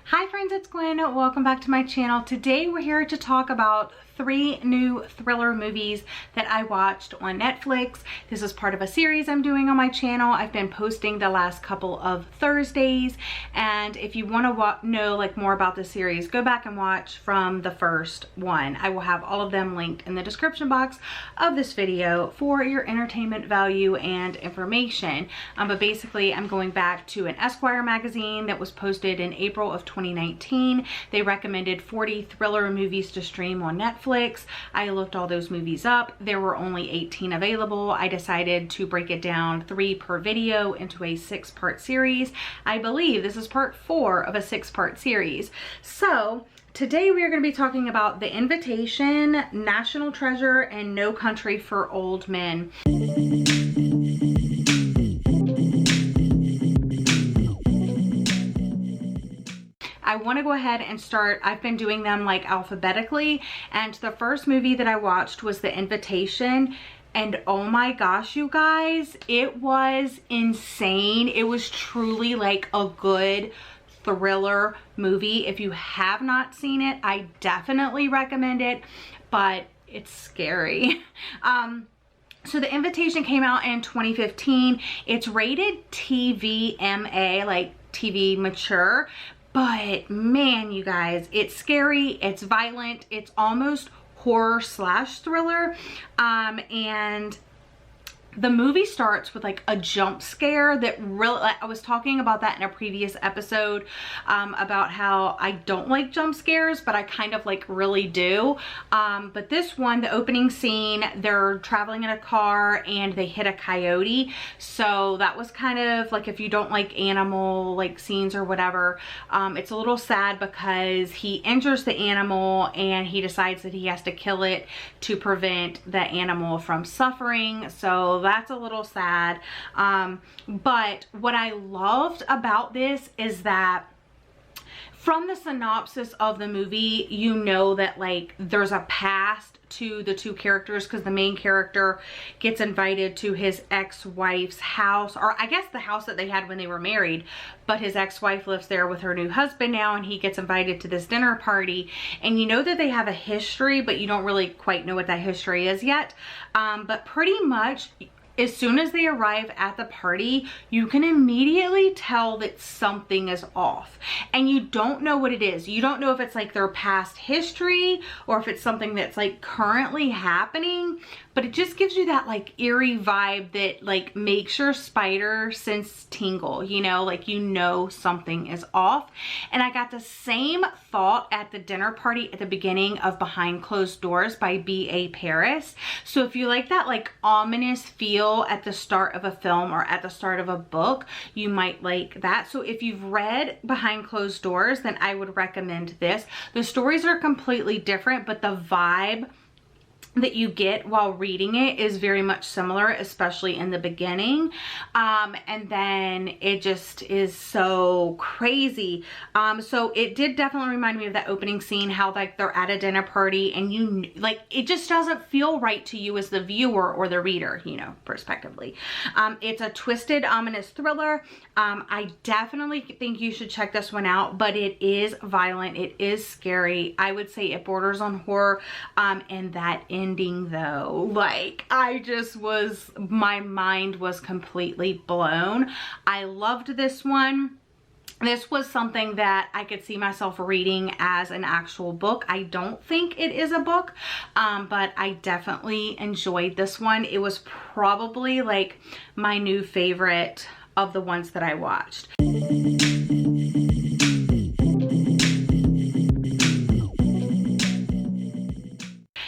Hi friends, it's Gwen. Welcome back to my channel. Today we're here to talk about 3 new thriller movies that I watched on Netflix. This is part of a series I'm doing on my channel. I've been posting the last couple of Thursdays, and if you want to know like more about the series, go back and watch from the first one. I will have all of them linked in the description box of this video for your entertainment value and information. But basically I'm going back to an Esquire magazine that was posted in April of 2019. They recommended 40 thriller movies to stream on Netflix. I looked all those movies up. There were only 18 available. I decided to break it down 3 per video into a 6-part series. I believe this is part 4 of a 6-part series. So today we are going to be talking about The Invitation, National Treasure, and No Country for Old Men. I want to go ahead and start. I've been doing them like alphabetically, and the first movie that I watched was The Invitation, and oh my gosh, you guys, it was insane. It was truly like a good thriller movie. If you have not seen it, I definitely recommend it, but it's scary. So The Invitation came out in 2015. It's rated TVMA, like TV mature. But man, you guys, it's scary, it's violent, it's almost horror slash thriller. And the movie starts with like a jump scare that really, I was talking about that in a previous episode, about how I don't like jump scares, but I kind of like really do. But this one, the opening scene, they're traveling in a car and they hit a coyote. So that was kind of like, if you don't like animal like scenes or whatever, it's a little sad because he injures the animal and he decides that he has to kill it to prevent the animal from suffering. So that's a little sad. But what I loved about this is that from the synopsis of the movie, you know that like there's a past to the 2 characters, because the main character gets invited to his ex-wife's house, or I guess the house that they had when they were married, but his ex-wife lives there with her new husband now, and he gets invited to this dinner party, and you know that they have a history, but you don't really quite know what that history is yet. But pretty much as soon as they arrive at the party, you can immediately tell that something is off, and you don't know what it is. You don't know if it's like their past history or if it's something that's like currently happening, but it just gives you that like eerie vibe that like makes your spider sense tingle, you know, like you know something is off. And I got the same thought at the dinner party at the beginning of Behind Closed Doors by B.A. Paris. So if you like that like ominous feel at the start of a film or at the start of a book, you might like that. So if you've read Behind Closed Doors, then I would recommend this. The stories are completely different, but the vibe that you get while reading it is very much similar, especially in the beginning. And then it just is so crazy. So it did definitely remind me of that opening scene, how like they're at a dinner party and you like, it just doesn't feel right to you as the viewer or the reader, you know, prospectively. It's a twisted, ominous thriller. I definitely think you should check this one out, but it is violent. It is scary. I would say it borders on horror. And that ending though, like I just was, my mind was completely blown. I loved this one. This was something that I could see myself reading as an actual book. I don't think it is a book, but I definitely enjoyed this one. It was probably like my new favorite of the ones that I watched.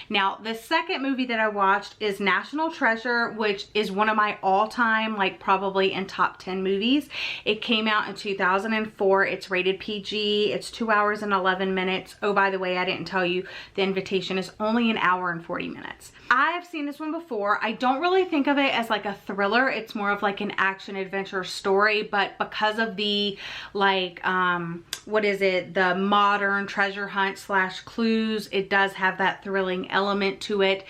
Now, the second movie that I watched is National Treasure, which is one of my all-time, like probably in top 10 movies. It came out in 2004. It's rated PG. It's 2 hours and 11 minutes. Oh, by the way, I didn't tell you, The Invitation is only an hour and 40 minutes. I've seen this one before. I don't really think of it as like a thriller. It's more of like an action adventure story, but because of the like, what is it? The modern treasure hunt slash clues, it does have that thrilling element element to it.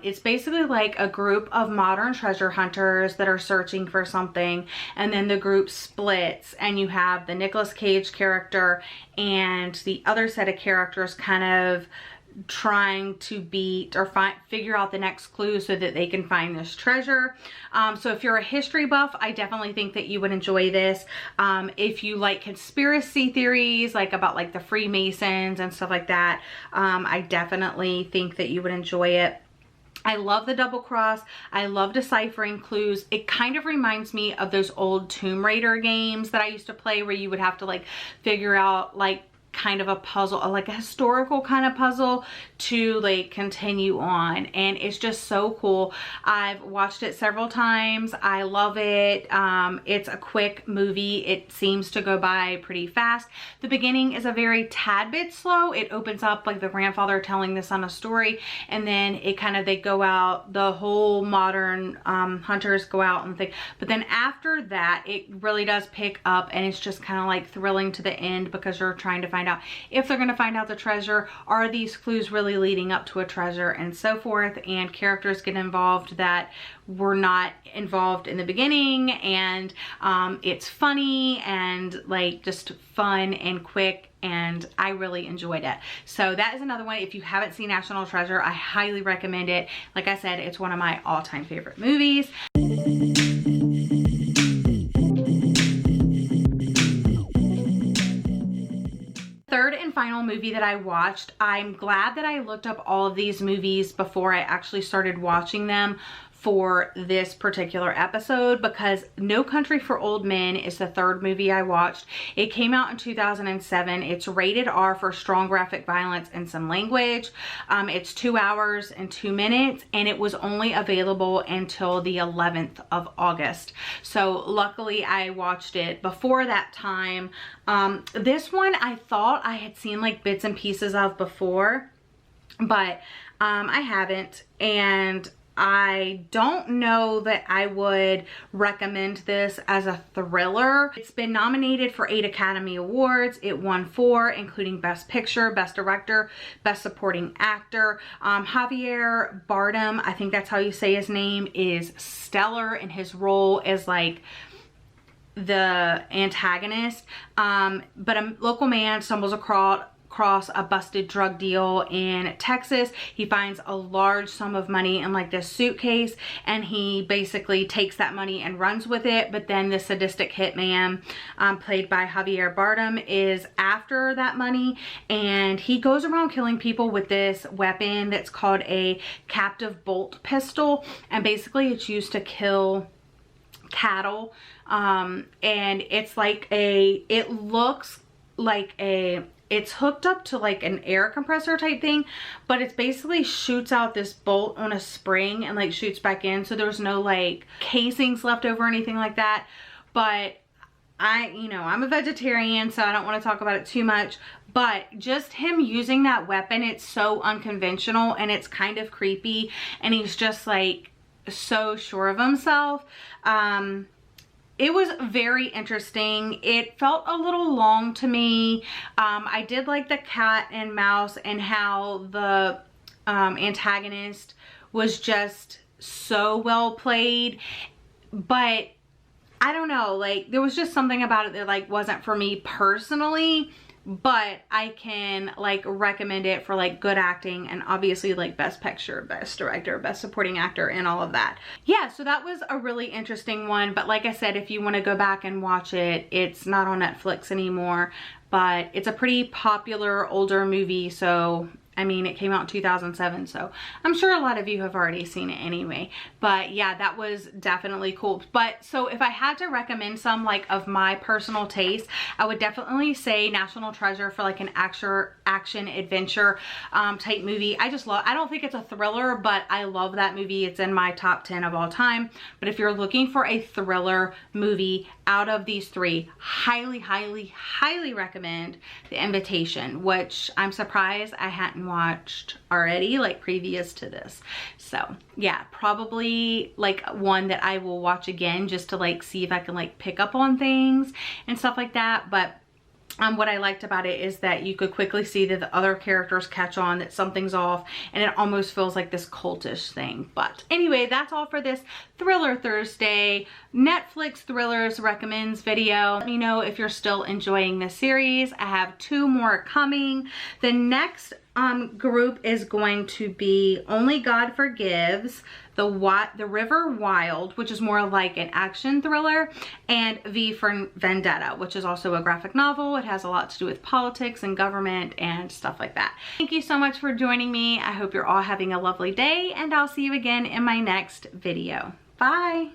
It's basically like a group of modern treasure hunters that are searching for something, and then the group splits, and you have the Nicolas Cage character and the other set of characters kind of trying to beat or figure out the next clue so that they can find this treasure. So if you're a history buff, I definitely think that you would enjoy this. If you like conspiracy theories, like about like the Freemasons and stuff like that, I definitely think that you would enjoy it. I love the double cross. I love deciphering clues. It kind of reminds me of those old Tomb Raider games that I used to play, where you would have to like figure out like kind of a puzzle, like a historical kind of puzzle to like continue on, and it's just so cool. I've watched it several times. I love it. It's a quick movie. It seems to go by pretty fast. The beginning is a very tad bit slow. It opens up like the grandfather telling the son a story, and then it kind of, they go out, the whole modern hunters go out and think, but then after that it really does pick up, and it's just kind of like thrilling to the end, because you're trying to find out if they're going to find out the treasure. Are these clues really leading up to a treasure, and so forth, and characters get involved that were not involved in the beginning, and it's funny and like just fun and quick, and I really enjoyed it. So that is another one. If you haven't seen National Treasure, I highly recommend it. Like I said, it's one of my all-time favorite movies. Third and final movie that I watched, I'm glad that I looked up all of these movies before I actually started watching them for this particular episode, because No Country for Old Men is the third movie I watched. It came out in 2007. It's rated R for strong graphic violence and some language. It's 2 hours and 2 minutes, and it was only available until the 11th of August. So luckily I watched it before that time. This one I thought I had seen like bits and pieces of before, but I haven't, and I don't know that I would recommend this as a thriller. It's been nominated for 8 Academy Awards. It won 4, including Best Picture, Best Director, Best Supporting Actor. Javier Bardem, I think that's how you say his name, is stellar in his role as like the antagonist. But a local man stumbles across a busted drug deal in Texas. He finds a large sum of money in like this suitcase, and he basically takes that money and runs with it. But then the sadistic hitman, played by Javier Bardem, is after that money, and he goes around killing people with this weapon that's called a captive bolt pistol, and basically it's used to kill cattle. And it's like it looks like it's hooked up to like an air compressor type thing, but it's basically shoots out this bolt on a spring and like shoots back in. So there's no like casings left over or anything like that. But I'm a vegetarian, so I don't want to talk about it too much, but just him using that weapon, it's so unconventional and it's kind of creepy, and he's just like so sure of himself. It was very interesting. It felt a little long to me. I did like the cat and mouse, and how the antagonist was just so well played. But I don't know, like there was just something about it that like wasn't for me personally. But I can like recommend it for like good acting, and obviously like Best Picture, Best Director, Best Supporting Actor, and all of that. Yeah, so that was a really interesting one. But like I said, if you want to go back and watch it, it's not on Netflix anymore, but it's a pretty popular older movie. So I mean, it came out in 2007, so I'm sure a lot of you have already seen it anyway. But yeah, that was definitely cool. But so if I had to recommend some like of my personal taste, I would definitely say National Treasure for like an action adventure type movie. I don't think it's a thriller, but I love that movie. It's in my top 10 of all time. But if you're looking for a thriller movie out of these 3, highly recommend The Invitation, which I'm surprised I hadn't watched already, like previous to this. So yeah, probably like one that I will watch again just to like see if I can like pick up on things and stuff like that. But What I liked about it is that you could quickly see that the other characters catch on that something's off, and it almost feels like this cultish thing. But anyway, that's all for this Thriller Thursday Netflix Thrillers Recommends video. Let me know if you're still enjoying this series. I have 2 more coming. The next group is going to be Only God Forgives, The River Wild, which is more like an action thriller, and V for Vendetta, which is also a graphic novel. It has a lot to do with politics and government and stuff like that. Thank you so much for joining me. I hope you're all having a lovely day, and I'll see you again in my next video. Bye.